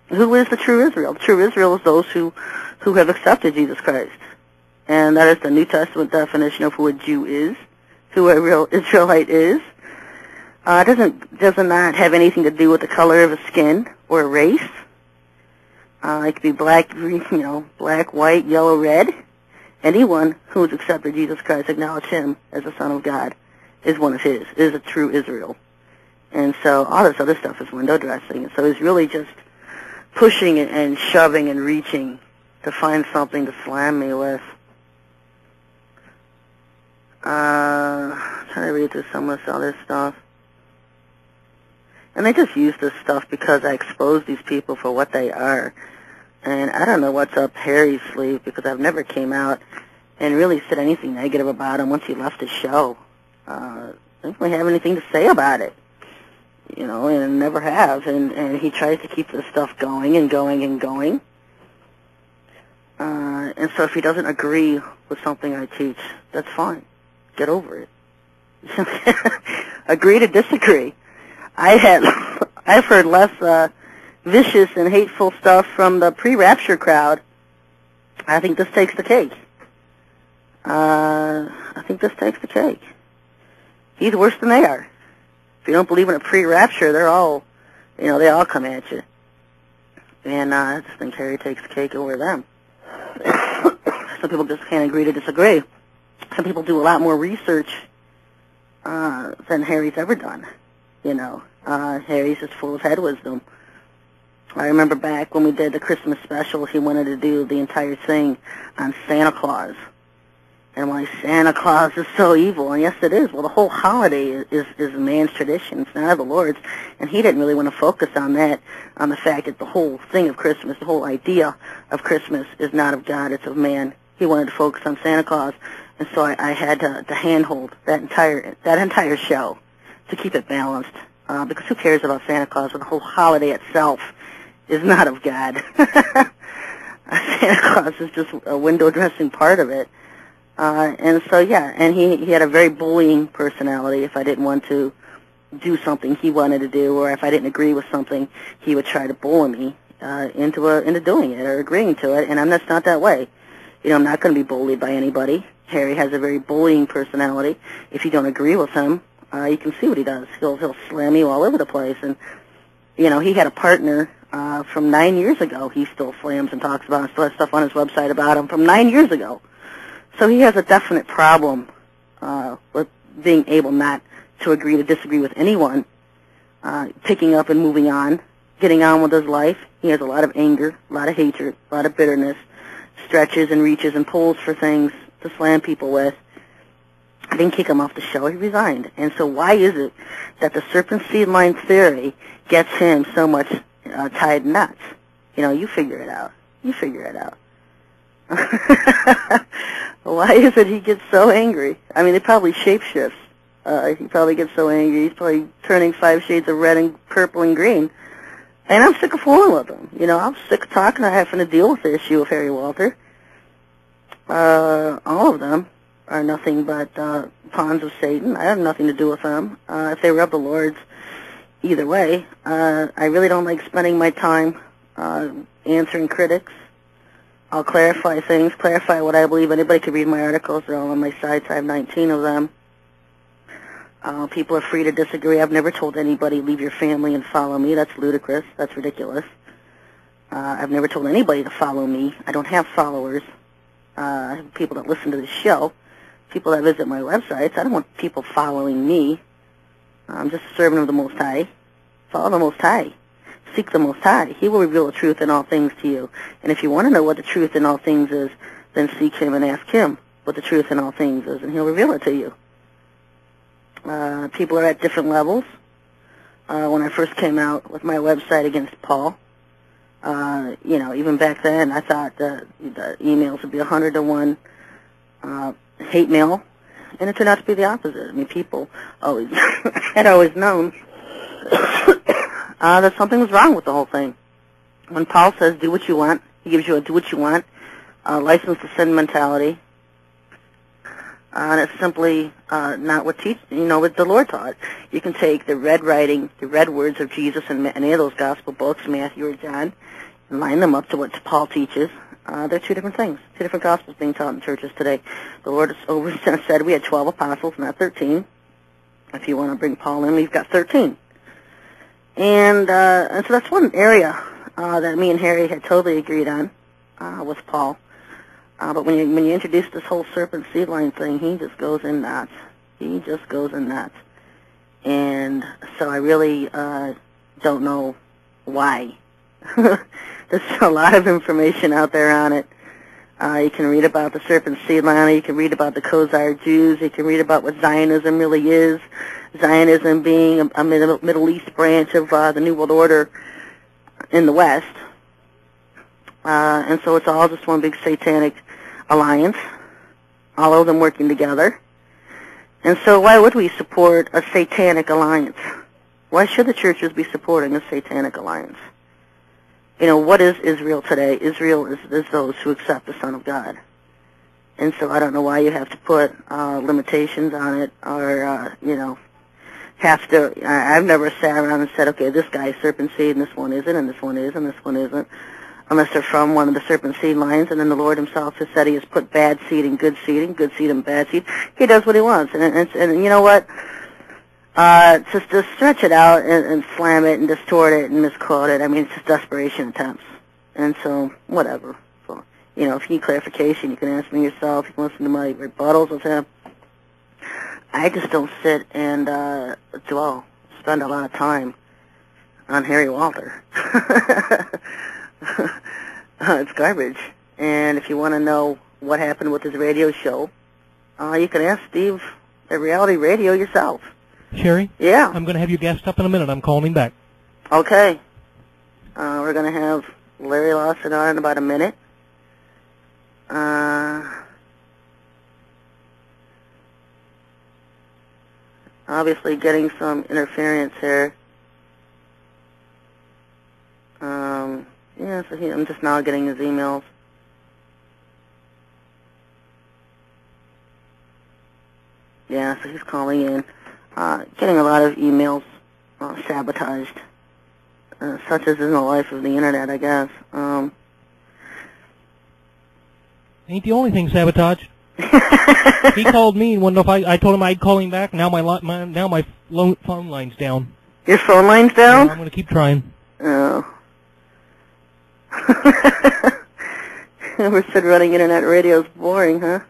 Who is the true Israel? The true Israel is those who have accepted Jesus Christ. And that is the New Testament definition of who a Jew is, who a real Israelite is. It does not have anything to do with the color of a skin or a race. It could be black, black, white, yellow, red. Anyone who has accepted Jesus Christ, acknowledge him as the Son of God, is one of his, is a true Israel. And so all this other stuff is window dressing. And so he's really just pushing and shoving and reaching to find something to slam me with. Trying to read through some of this other stuff. And they just use this stuff because I expose these people for what they are. And I don't know what's up Harry's sleeve, because I've never came out and really said anything negative about him once he left the show. I don't really have anything to say about it, and never have. And he tries to keep this stuff going and going and going. And so if he doesn't agree with something I teach, that's fine. Get over it. Agree to disagree. I've heard less vicious and hateful stuff from the pre-rapture crowd. I think this takes the cake. He's worse than they are. If you don't believe in a pre-rapture, they're all, they all come at you. And I just think Harry takes the cake over them. Some people just can't agree to disagree. Some people do a lot more research than Harry's ever done. Harry's just full of head wisdom. I remember back when we did the Christmas special, he wanted to do the entire thing on Santa Claus. And why Santa Claus is so evil. And yes, it is. Well, the whole holiday is man's tradition. It's not of the Lord's. And he didn't really want to focus on that, on the fact that the whole thing of Christmas, the whole idea of Christmas is not of God, it's of man. He wanted to focus on Santa Claus. And so I had to handhold that entire show to keep it balanced. Because who cares about Santa Claus when the whole holiday itself is not of God? Santa Claus is just a window dressing part of it. And so, yeah, and he had a very bullying personality. If I didn't want to do something he wanted to do, or if I didn't agree with something, he would try to bully me into doing it or agreeing to it, and that's not that way. I'm not going to be bullied by anybody. Harry has a very bullying personality. If you don't agree with him, you can see what he does. He'll slam you all over the place. And, he had a partner from 9 years ago. He still slams and talks about and still has stuff on his website about him from 9 years ago. So he has a definite problem with being able not to agree to disagree with anyone, picking up and moving on, getting on with his life. He has a lot of anger, a lot of hatred, a lot of bitterness, stretches and reaches and pulls for things to slam people with. I didn't kick him off the show. He resigned. And so why is it that the serpent seed line theory gets him so much tied nuts? You figure it out. Why is it he gets so angry? I mean, it probably shapeshifts. He probably gets so angry. He's probably turning 5 shades of red and purple and green. And I'm sick of fooling with him. I'm sick of talking and having to deal with the issue of Harry Walter. All of them are nothing but pawns of Satan. I have nothing to do with them. If they were of the Lord's, either way. I really don't like spending my time answering critics. I'll clarify things, clarify what I believe. Anybody can read my articles. They're all on my sites. I have 19 of them. People are free to disagree. I've never told anybody, leave your family and follow me. That's ludicrous. That's ridiculous. I've never told anybody to follow me. I don't have followers. I have people that listen to the show, people that visit my websites. I don't want people following me. I'm just a servant of the Most High. Follow the Most High. Seek the Most High. He will reveal the truth in all things to you. And if you want to know what the truth in all things is, then seek him and ask him what the truth in all things is, and he'll reveal it to you. People are at different levels. When I first came out with my website against Paul, even back then, I thought the emails would be 100 to 1 hate mail, and it turned out to be the opposite. I mean, people always had always known that something was wrong with the whole thing. When Paul says, do what you want, he gives you a do what you want, license to sin mentality. And it's simply not what what the Lord taught. You can take the red writing, the red words of Jesus in any of those gospel books, Matthew or John, and line them up to what Paul teaches. They're two different things, two different gospels being taught in churches today. The Lord has said we had 12 apostles, not 13. If you want to bring Paul in, we've got 13. And so that's one area that me and Harry had totally agreed on with Paul. But when you introduce this whole serpent seed line thing, he just goes in nuts. He just goes in nuts. And so I really don't know why. There's a lot of information out there on it. You can read about the serpent seed line. You can read about the Khazar Jews. You can read about what Zionism really is. Zionism being a Middle East branch of the New World Order in the West. And so it's all just one big satanic alliance, all of them working together. And so why would we support a satanic alliance? Why should the churches be supporting a satanic alliance? What is Israel today? Israel is those who accept the Son of God. And so I don't know why you have to put limitations on it or, have to. I've never sat around and said, okay, this guy's serpent seed and this one isn't and this one is and this one isn't. Unless they're from one of the serpent seed lines, and then the Lord himself has said he has put bad seed and good seed and bad seed. He does what he wants. And you know what? Just to stretch it out and slam it and distort it and misquote it, I mean, it's just desperation attempts. And so, whatever. So, if you need clarification, you can ask me yourself. You can listen to my rebuttals with him. I just don't sit and spend a lot of time on Harry Walter. It's garbage. And if you want to know what happened with his radio show, you can ask Steve at Reality Radio yourself. Sherry? Yeah? I'm going to have you guest up in a minute. I'm calling him back. Okay. We're going to have Larry Lawson on in about a minute. Obviously getting some interference here. So I'm just now getting his emails. Yeah, so he's calling in. Getting a lot of emails sabotaged, such as in the life of the Internet, I guess. Ain't the only thing sabotaged. He called me and wondered if I told him I'd call him back. Now my phone line's down. Your phone line's down? Yeah, I'm going to keep trying. Oh. Never said running Internet radio is boring, huh?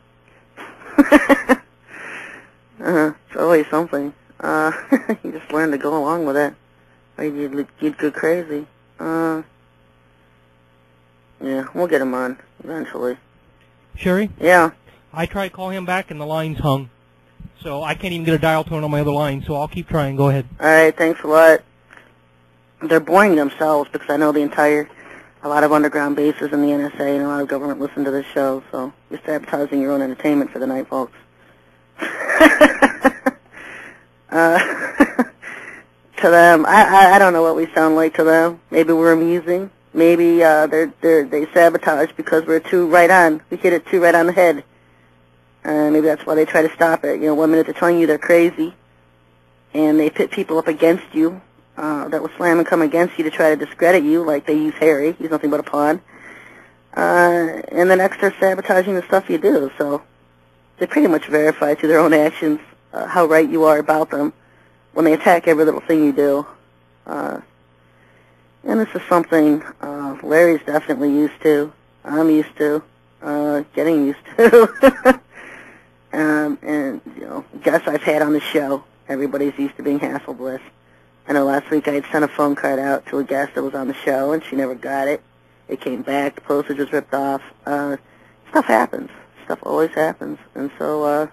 It's always something. You just learn to go along with it, or you'd go crazy. Yeah, we'll get him on eventually. Sherry? Yeah. I tried to call him back and the line's hung. So I can't even get a dial tone on my other line, so I'll keep trying. Go ahead. All right, thanks a lot. They're boring themselves because I know a lot of underground bases in the NSA and a lot of government listen to this show, so you're sabotaging your own entertainment for the night, folks. To them, I don't know what we sound like to them. Maybe we're amusing. Maybe they sabotage because we're too right on. We hit it too right on the head. Maybe that's why they try to stop it. 1 minute they're telling you they're crazy, and they pit people up against you that will slam and come against you to try to discredit you, like they use Harry. He's nothing but a pawn. And the next they're sabotaging the stuff you do. So they pretty much verify through their own actions how right you are about them when they attack every little thing you do. And this is something Larry's definitely used to. I'm used to. Getting used to. And guests I've had on the show, everybody's used to being hassled with. I know last week I had sent a phone card out to a guest that was on the show, and she never got it. It came back, the postage was ripped off. Stuff happens. Stuff always happens. And so,